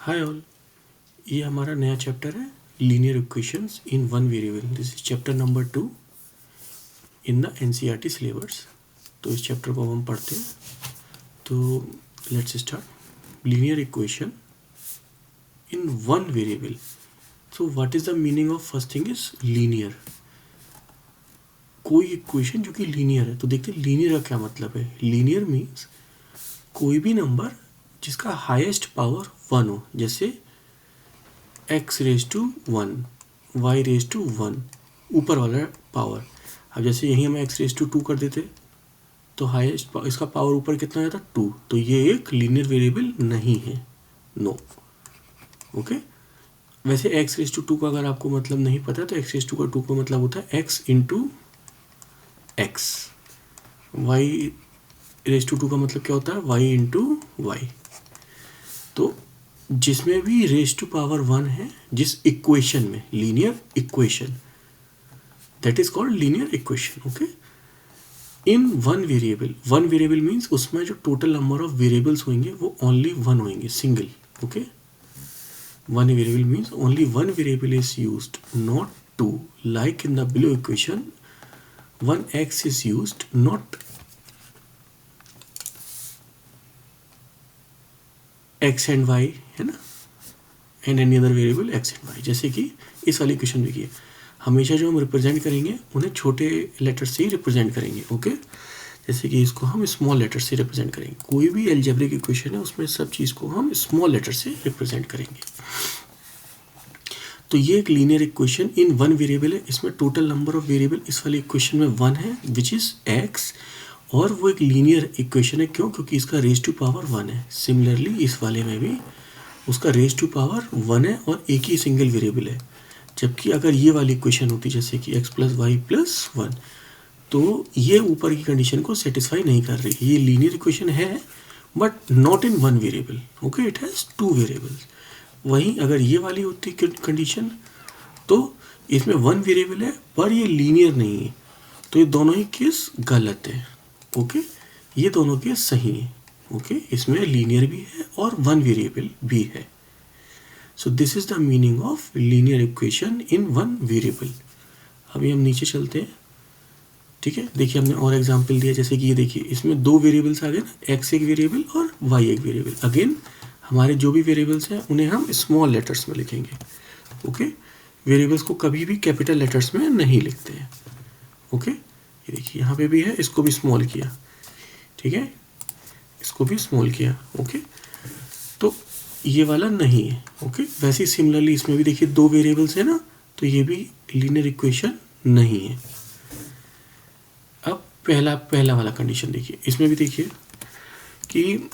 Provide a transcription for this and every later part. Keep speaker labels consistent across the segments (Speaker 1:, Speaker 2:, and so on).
Speaker 1: Hi all, ये हमारा नया चैप्टर है linear equations in one variable. This is chapter number 2 in the NCERT syllabus. तो इस चैप्टर को हम पढ़ते हैं। तो let's start. Linear equation in one variable. So what is the meaning of first thing is linear. कोई equation जो कि लीनियर है, तो देखते हैं लीनियर का क्या मतलब है। लीनियर मीन्स कोई भी नंबर जिसका हाईएस्ट पावर 1 हो, जैसे x raise to 1, y raise to 1, ऊपर वाला पावर। अब जैसे यहीं हम x रेज टू 2 कर देते तो हाईएस्ट इसका पावर ऊपर कितना हो जाता 2, तो ये एक लीनियर वेरिएबल नहीं है, नो। ओके, वैसे x रेज टू 2 का अगर आपको मतलब नहीं पता तो x रेज टू का 2 का मतलब होता है x into x. y raise to 2 का मतलब क्या होता है y इंटू वाई। तो जिसमें भी रेज टू पावर 1 है, जिस इक्वेशन में, linear equation, that is called linear equation. Okay, in one variable means उसमें जो टोटल नंबर ऑफ वेरिएबल्स होंगे वो ओनली 1 होंगे, single. Okay, one variable means only one variable is used, not two, like in the below equation 1x is used, not x and y, है ना, and any other variable x and y। जैसे कि इस वाली question में किए, हमेशा जो हम रिप्रेजेंट करेंगे उन्हें छोटे लेटर से ही रिप्रेजेंट करेंगे। ओके, जैसे कि इसको हम स्मॉल लेटर से रिप्रेजेंट करेंगे। कोई भी अलजेब्रिक इक्वेशन है उसमें सब चीज़ को हम स्मॉल लेटर से रिप्रेजेंट करेंगे। तो ये एक linear equation in one variable है। इसमें टोटल नंबर ऑफ वेरिएबल इस वाली इक्वेशन में 1 है, विच इज़ x, और वो एक लीनियर इक्वेशन है। क्यों? क्योंकि इसका रेज टू पावर 1 है। सिमिलरली इस वाले में भी उसका रेज टू पावर 1 है और एक ही सिंगल वेरिएबल है। जबकि अगर ये वाली इक्वेशन होती जैसे कि x प्लस वाई प्लस 1, तो ये ऊपर की कंडीशन को सेटिस्फाई नहीं कर रही। ये लीनियर इक्वेशन है but not in one variable. Okay, it has 2 variables. वहीं अगर ये वाली होती कंडीशन तो इसमें 1 वेरिएबल है पर ये लीनियर नहीं है, तो ये दोनों ही केस गलत है। ओके, ये दोनों केस सही है। ओके, इसमें लीनियर भी है और 1 वेरिएबल भी है। So this is the meaning of linear equation in one variable. अभी हम नीचे चलते हैं। ठीक है, देखिए हमने और एग्जांपल दिया, जैसे कि ये देखिए इसमें 2 वेरिएबल्स आ गए ना, x एक वेरिएबल और y एक वेरिएबल। अगेन हमारे जो भी वेरिएबल्स हैं उन्हें हम स्मॉल लेटर्स में लिखेंगे। ओके, वेरिएबल्स को कभी भी कैपिटल लेटर्स में नहीं लिखते हैं। ओके, ये देखिए यहाँ पे भी है, इसको भी स्मॉल किया। ठीक है, इसको भी स्मॉल किया। ओके, तो ये वाला नहीं है। ओके, वैसे ही सिमिलरली इसमें भी देखिए 2 वेरिएबल्स है ना, तो ये भी लीनियर इक्वेशन नहीं है। अब पहला वाला कंडीशन देखिए, इसमें भी देखिए कि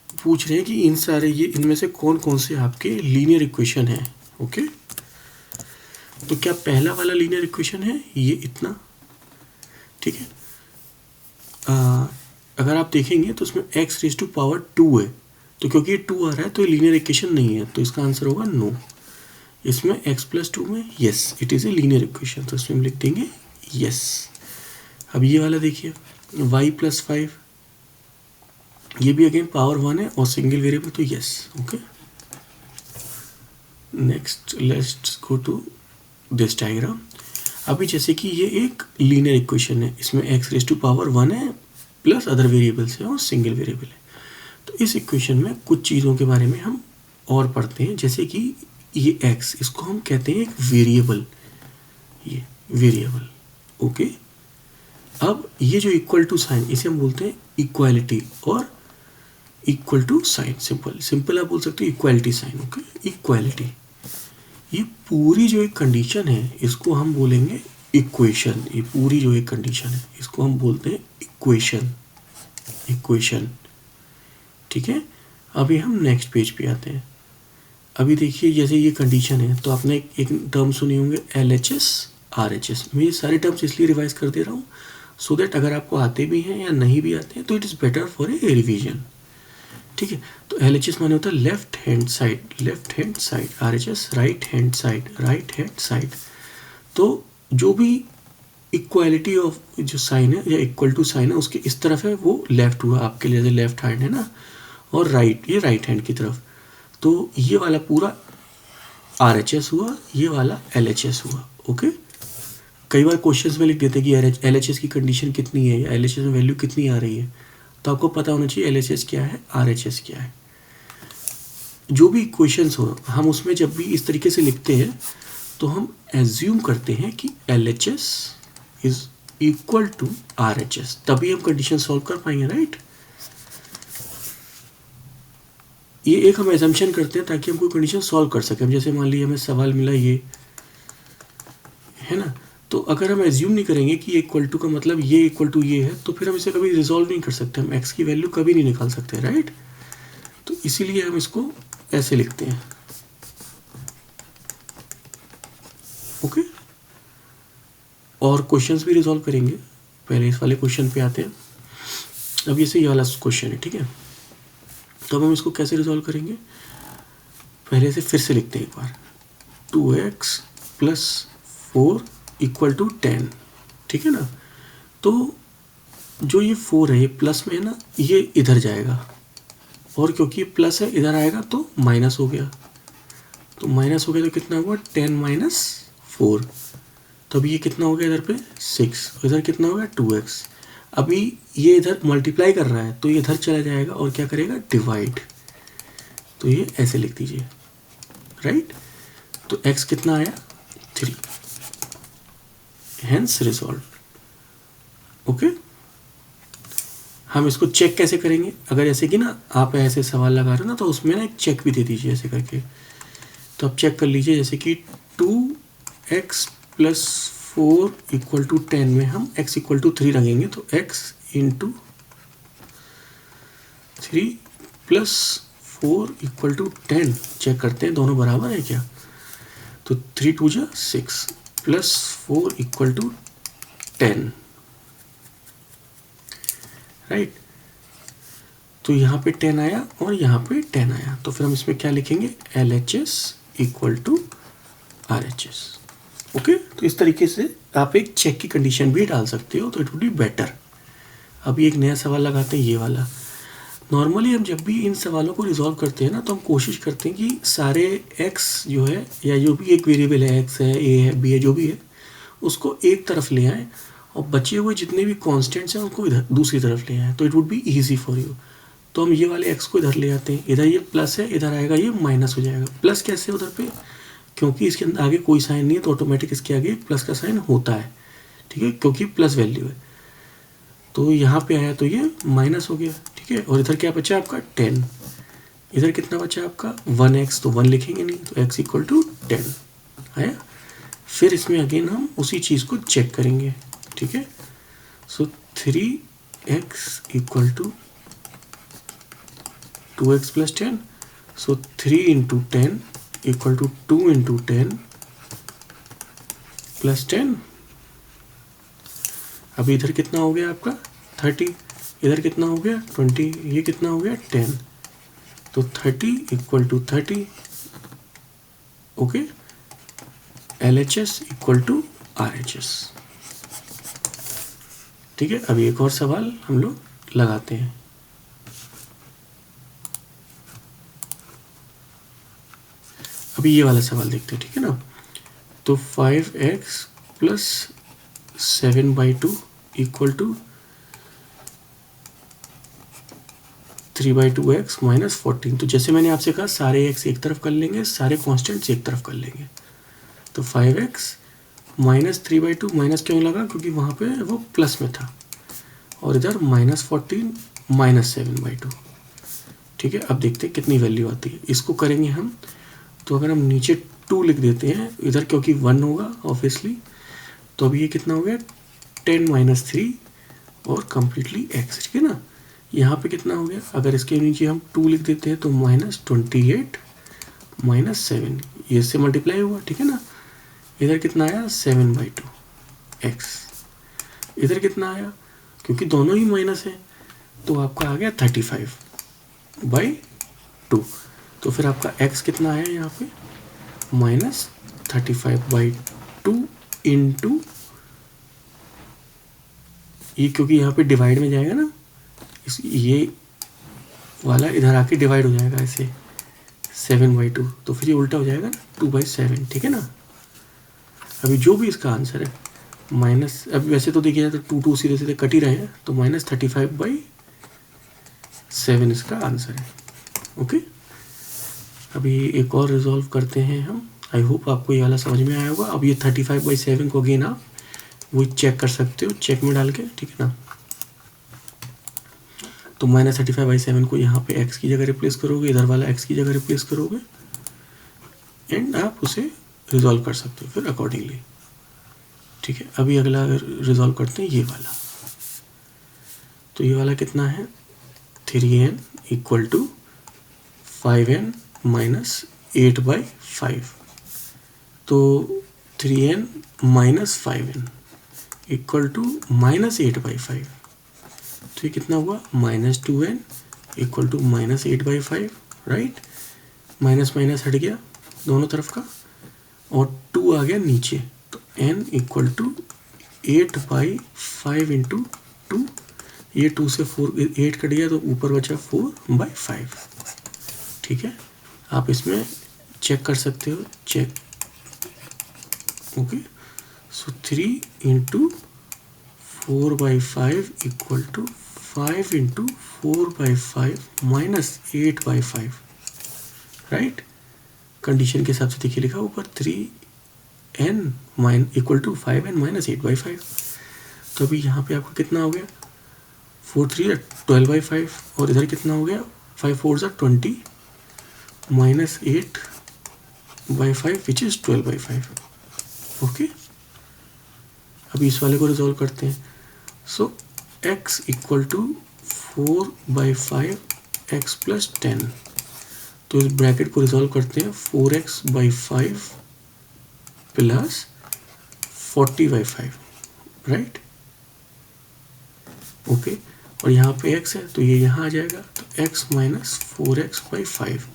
Speaker 1: पूछ रहे हैं कि इन सारे ये इनमें से कौन कौन से आपके लीनियर इक्वेशन है। ओके, तो क्या पहला वाला लीनियर इक्वेशन है ये इतना? ठीक है, अगर आप देखेंगे तो उसमें x रेज टू पावर 2 है, तो क्योंकि ये 2 आ रहा है तो ये लीनियर इक्वेशन नहीं है, तो इसका आंसर होगा नो। इसमें x प्लस 2 में yes, it is a linear equation, तो इसमें हम लिख देंगे यस। अब ये वाला देखिए y प्लस 5, ये भी अगेन पावर 1 है और सिंगल वेरिएबल, तो yes. Okay, next let's go to this diagram. अभी जैसे कि ये एक लीनियर इक्वेशन है, इसमें x रेज टू पावर 1 है प्लस अदर वेरिएबल्स है और सिंगल वेरिएबल है। तो इस इक्वेशन में कुछ चीज़ों के बारे में हम और पढ़ते हैं, जैसे कि ये x, इसको हम कहते हैं एक वेरिएबल, ये वेरिएबल। ओके, अब ये जो इक्वल टू साइन, इसे हम बोलते हैं इक्वालिटी, और इक्वल टू साइन सिंपल आप बोल सकते हो इक्वालिटी साइन। ओके, इक्वालिटी, ये पूरी जो एक कंडीशन है इसको हम बोलेंगे इक्वेशन। ये पूरी जो एक कंडीशन है इसको हम बोलते हैं इक्वेशन। ठीक है, अभी हम नेक्स्ट पेज पे आते हैं। अभी देखिए जैसे ये कंडीशन है, तो आपने एक टर्म सुनी होंगे LHS RHS। मैं ये सारे टर्म्स इसलिए रिवाइज कर दे रहा हूँ सो दैट अगर आपको आते भी हैं या नहीं भी आते हैं तो it is better for a revision. ठीक है, तो LHS माने होता है left hand side, RHS right hand side. तो जो भी इक्वालिटी ऑफ जो साइन है या इक्वल टू साइन है उसके इस तरफ है वो लेफ्ट हुआ आपके लिए, लेफ्ट हैंड है ना, और राइट ये राइट हैंड की तरफ। तो ये वाला पूरा RHS हुआ, ये वाला LHS हुआ। ओके, कई बार क्वेश्चंस में लिख देते हैं कि LHS की कंडीशन कितनी है या LHS में वैल्यू कितनी आ रही है, तो आपको पता होना चाहिए LHS क्या है, RHS क्या है। जो भी क्वेश्चंस हो हम उसमें जब भी इस तरीके से लिखते हैं तो हम एज्यूम करते हैं कि LHS is equal to RHS, तभी हम कंडीशन सॉल्व कर पाएंगे, राइट। ये एक हम एजम्पशन करते हैं ताकि हम कोई कंडीशन सॉल्व कर सकें। जैसे मान लीजिए हमें सवाल मिला ये है ना, तो अगर हम एज्यूम नहीं करेंगे कि इक्वल टू का मतलब ये इक्वल टू ये है, तो फिर हम इसे कभी रिजॉल्व नहीं कर सकते, हम x की वैल्यू कभी नहीं निकाल सकते, राइट। तो इसीलिए हम इसको ऐसे लिखते हैं। ओके, और क्वेश्चंस भी रिजॉल्व करेंगे। पहले इस वाले क्वेश्चन पे आते हैं। अब ये वाला क्वेश्चन है, ठीक है। तो अब हम इसको कैसे रिजॉल्व करेंगे, पहले से फिर से लिखते हैं एक बार। 2x प्लस 4 इक्वल टू 10, ठीक है ना। तो जो ये 4 है ये प्लस में है ना, ये इधर जाएगा, और क्योंकि ये प्लस है इधर आएगा तो माइनस हो गया, तो माइनस हो गया तो कितना हुआ 10 माइनस 4, तो अभी ये कितना हो गया इधर पे 6, इधर कितना हो गया 2x। अभी ये इधर मल्टीप्लाई कर रहा है तो ये इधर चला जाएगा और क्या करेगा डिवाइड, तो ये ऐसे लिख दीजिए, राइट। तो x कितना आया 3, हेंस रिजॉल्व। ओके, हम इसको चेक कैसे करेंगे, अगर ऐसे कि ना आप ऐसे सवाल लगा रहे हो ना तो उसमें ना एक चेक भी दे दीजिए ऐसे करके। तो आप चेक कर लीजिए, जैसे कि 2x प्लस 4 इक्वल टू 10 में हम x इक्वल टू 3 रखेंगे, तो x into 3 plus 4 equal to 10, check करते हैं दोनों बराबर है क्या। तो 3 2 जा 6 प्लस 4 इक्वल टू 10, राइट। तो यहाँ पे 10 आया और यहाँ पे 10 आया, तो फिर हम इसमें क्या लिखेंगे LHS equal to RHS। Okay, तो इस तरीके से आप एक चेक की कंडीशन भी डाल सकते हो, तो इट वुड बी बेटर। अभी एक नया सवाल लगाते हैं, ये वाला। नॉर्मली हम जब भी इन सवालों को रिजॉल्व करते हैं ना, तो हम कोशिश करते हैं कि सारे x जो है या जो भी एक वेरिएबल है, x है, a है, b है, जो भी है, उसको एक तरफ ले आएँ और बचे हुए जितने भी कॉन्स्टेंट्स हैं उनको इधर दूसरी तरफ ले आएँ, तो it would be easy for you. तो हम ये वाले x को इधर ले आते हैं, इधर ये प्लस है, इधर आएगा ये माइनस हो जाएगा। प्लस कैसे उधर पे, क्योंकि इसके अंदर आगे कोई साइन नहीं है तो ऑटोमेटिक इसके आगे प्लस का साइन होता है, ठीक है, क्योंकि प्लस वैल्यू है। तो यहाँ पे आया तो ये माइनस हो गया, ठीक है। और इधर क्या बचा आपका 10, इधर कितना बचा आपका 1x, तो 1 लिखेंगे नहीं, तो x इक्वल टू 10 आया। फिर इसमें अगेन हम उसी चीज़ को चेक करेंगे, ठीक है। So 3x equal to 2x plus 10, so 3 into 10 equal to 2 into 10 plus 10। अभी इधर कितना हो गया आपका 30, इधर कितना हो गया 20, ये कितना हो गया 10, तो 30 equal to 30। Okay, LHS equal to RHS, ठीक है। अभी एक और सवाल हम लोग लगाते हैं। अभी ये वाला सवाल देखते हैं, ठीक है ना। तो 5x plus 7/2 equal to 3/2x minus 14। तो जैसे मैंने आपसे कहा सारे x एक तरफ कर लेंगे, सारे कॉन्स्टेंट्स एक तरफ कर लेंगे। तो 5x माइनस 3/2, माइनस क्यों लगा, क्योंकि वहाँ पे वो प्लस में था, और इधर माइनस 14 माइनस 7/2, ठीक है। अब देखते हैं कितनी वैल्यू आती है, इसको करेंगे हम। तो अगर हम नीचे 2 लिख देते हैं इधर, क्योंकि 1 होगा ऑब्वियसली, तो अभी ये कितना हो गया 10 माइनस 3 और कम्प्लीटली x, ठीक है ना। यहाँ पे कितना हो गया, अगर इसके नीचे हम 2 लिख देते हैं तो माइनस 28 माइनस 7, ये इससे मल्टीप्लाई हुआ, ठीक है ना। इधर कितना आया 7/2 x, इधर कितना आया, क्योंकि दोनों ही माइनस है तो आपका आ गया 35/2। तो फिर आपका x कितना आया यहाँ पे माइनस 35/2 इंटू ये, क्योंकि यहाँ पे डिवाइड में जाएगा ना, ये वाला इधर आके डिवाइड हो जाएगा ऐसे 7/2, तो फिर ये उल्टा हो जाएगा ना 2/7, ठीक है ना। अभी जो भी इसका आंसर है माइनस, अभी वैसे तो देखिए तो 2 सीधे सीधे कट ही रहे हैं, तो -35/7 इसका आंसर है। ओके, अभी एक और रिजॉल्व करते हैं हम। आई होप आपको ये वाला समझ में आया होगा। अब ये 35/7 को अगेन आप वो चेक कर सकते हो, चेक में डाल के, ठीक है ना। तो -35/7 को यहाँ पे x की जगह रिप्लेस करोगे, इधर वाला x की जगह रिप्लेस करोगे, एंड आप उसे रिजॉल्व कर सकते हो फिर अकॉर्डिंगली, ठीक है। अभी अगला रिजॉल्व करते हैं ये वाला। तो ये वाला कितना है, 3n = 5n - 8/5। तो 3n - 5n = -8/5। तो ये कितना हुआ, -2n = -8/5, राइट। माइनस माइनस हट गया दोनों तरफ का, और 2 आ गया नीचे, तो n = 8/5 × 2। ये 2 से 4 8 कट गया, तो ऊपर बचा 4/5, ठीक है। आप इसमें चेक कर सकते हो, चेक। ओके, सो 3 × 4/5 = 5 × 4/5 - 8/5, राइट। कंडीशन के हिसाब से देखिए लिखा ऊपर 3n = 5n - 8/5। तो अभी यहाँ पे आपका कितना हो गया, 4 3 12/5, और इधर कितना हो गया, 5 4 20 - 8/5 विच इज़ 12/5। ओके, अभी इस वाले को रिजॉल्व करते हैं। सो x = 4/5 x + 10। तो इस ब्रैकेट को रिजॉल्व करते हैं, 4x/5 + 40/5, राइट। ओके, और यहाँ पे x है तो ये यहाँ आ जाएगा, तो x - 4x/5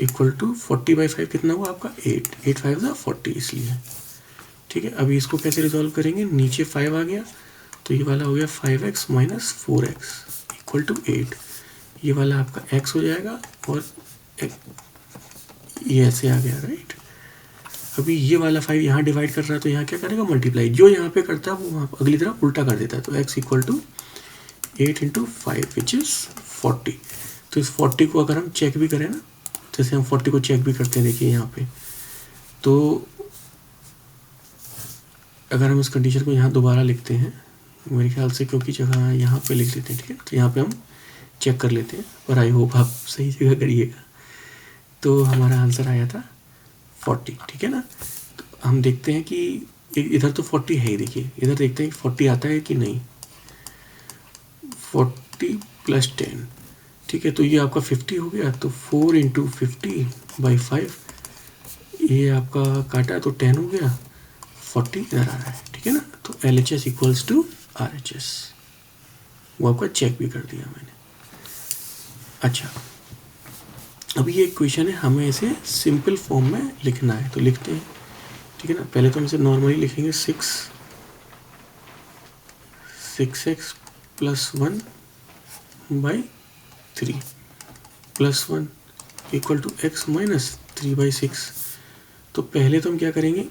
Speaker 1: = 40/5 कितना हुआ आपका, 8 8 5 = 40, इसलिए, ठीक है। अभी इसको कैसे रिजॉल्व करेंगे, नीचे 5 आ गया, तो ये वाला हो गया 5x - 4x = 8। ये वाला आपका x हो जाएगा, और ये ऐसे आ गया, राइट। अभी ये वाला 5 यहाँ डिवाइड कर रहा है, तो यहाँ क्या करेगा, मल्टीप्लाई। जो यहाँ पे करता है वो वहाँ अगली तरफ उल्टा कर देता है। तो x = 8 × 5 विच इज़ 40। तो इस 40 को अगर हम चेक भी करें ना, जैसे हम 40 को चेक भी करते हैं, देखिए यहाँ पे, तो अगर हम इस कंडीशन को यहाँ दोबारा लिखते हैं, मेरे ख्याल से क्योंकि जगह यहाँ पे लिख लेते हैं, ठीक है। तो यहाँ पे हम चेक कर लेते हैं, और आई होप आप सही जगह करिएगा। तो हमारा आंसर आया था 40, ठीक है ना। तो हम देखते हैं कि इधर तो 40 है ही, देखिए इधर देखते हैं कि 40 आता है कि नहीं। 40 + 10, ठीक है। तो ये आपका 50 हो गया, तो 4 × 50/5, ये आपका काटा तो 10 हो गया, 40 इधर आ रहा है, ठीक है ना। तो LHS = RHS, वो आपका चेक भी कर दिया मैंने। अच्छा, अभी ये क्वेश्चन है, हमें इसे सिंपल फॉर्म में लिखना है, तो लिखते हैं, ठीक है ना। पहले तो हम इसे नॉर्मली लिखेंगे, 6x + 1/3 + 1 = x - 3/6। तो पहले तो हम क्या करेंगे,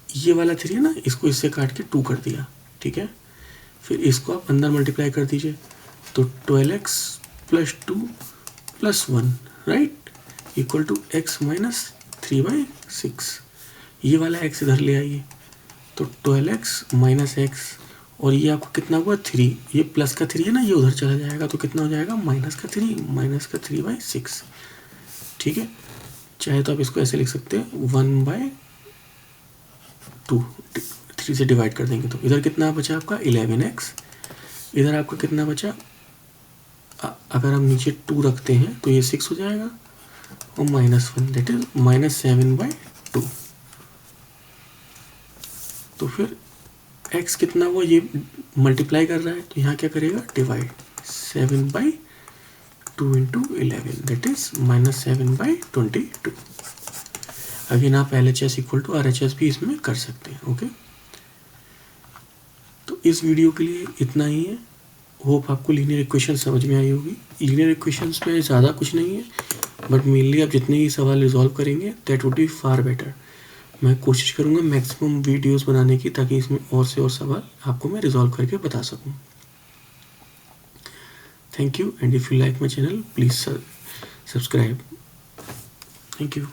Speaker 1: ये वाला 3 है ना, इसको इससे काट के 2 कर दिया, ठीक है। फिर इसको आप अंदर मल्टीप्लाई कर दीजिए, तो 12x + 2 + 1, राइट, = x - 3/6। ये वाला x इधर ले आइए, तो 12x - x, और ये आपको कितना हुआ, 3। ये प्लस का 3 है ना, ये उधर चला जाएगा, तो कितना हो जाएगा, -3 - 3/6, ठीक है। चाहे तो आप इसको ऐसे लिख सकते हैं, 1/2, 3 से डिवाइड कर देंगे, तो इधर कितना बचा आपका, 11x। इधर आपका कितना बचा, अगर हम नीचे 2 रखते हैं तो ये 6 हो जाएगा, और -1 दैट इज -7/2। तो फिर x कितना हुआ, ये मल्टीप्लाई कर रहा है, तो यहाँ क्या करेगा, डिवाइड, 7/2 × 11 दैट इज -7/22। अगेन आप LHS = RHS भी इसमें कर सकते हैं। ओके, तो इस वीडियो के लिए इतना ही है। होप आपको लीनियर इक्वेशन समझ में आई होगी। लीनियर इक्वेशंस में ज़्यादा कुछ नहीं है, बट मेनली आप जितने ही सवाल रिजॉल्व करेंगे that would be far better. मैं कोशिश करूँगा मैक्सिमम वीडियोस बनाने की, ताकि इसमें और से और सवाल आपको मैं रिजॉल्व करके बता सकूँ। Thank you, and if you like my channel please subscribe. Thank you.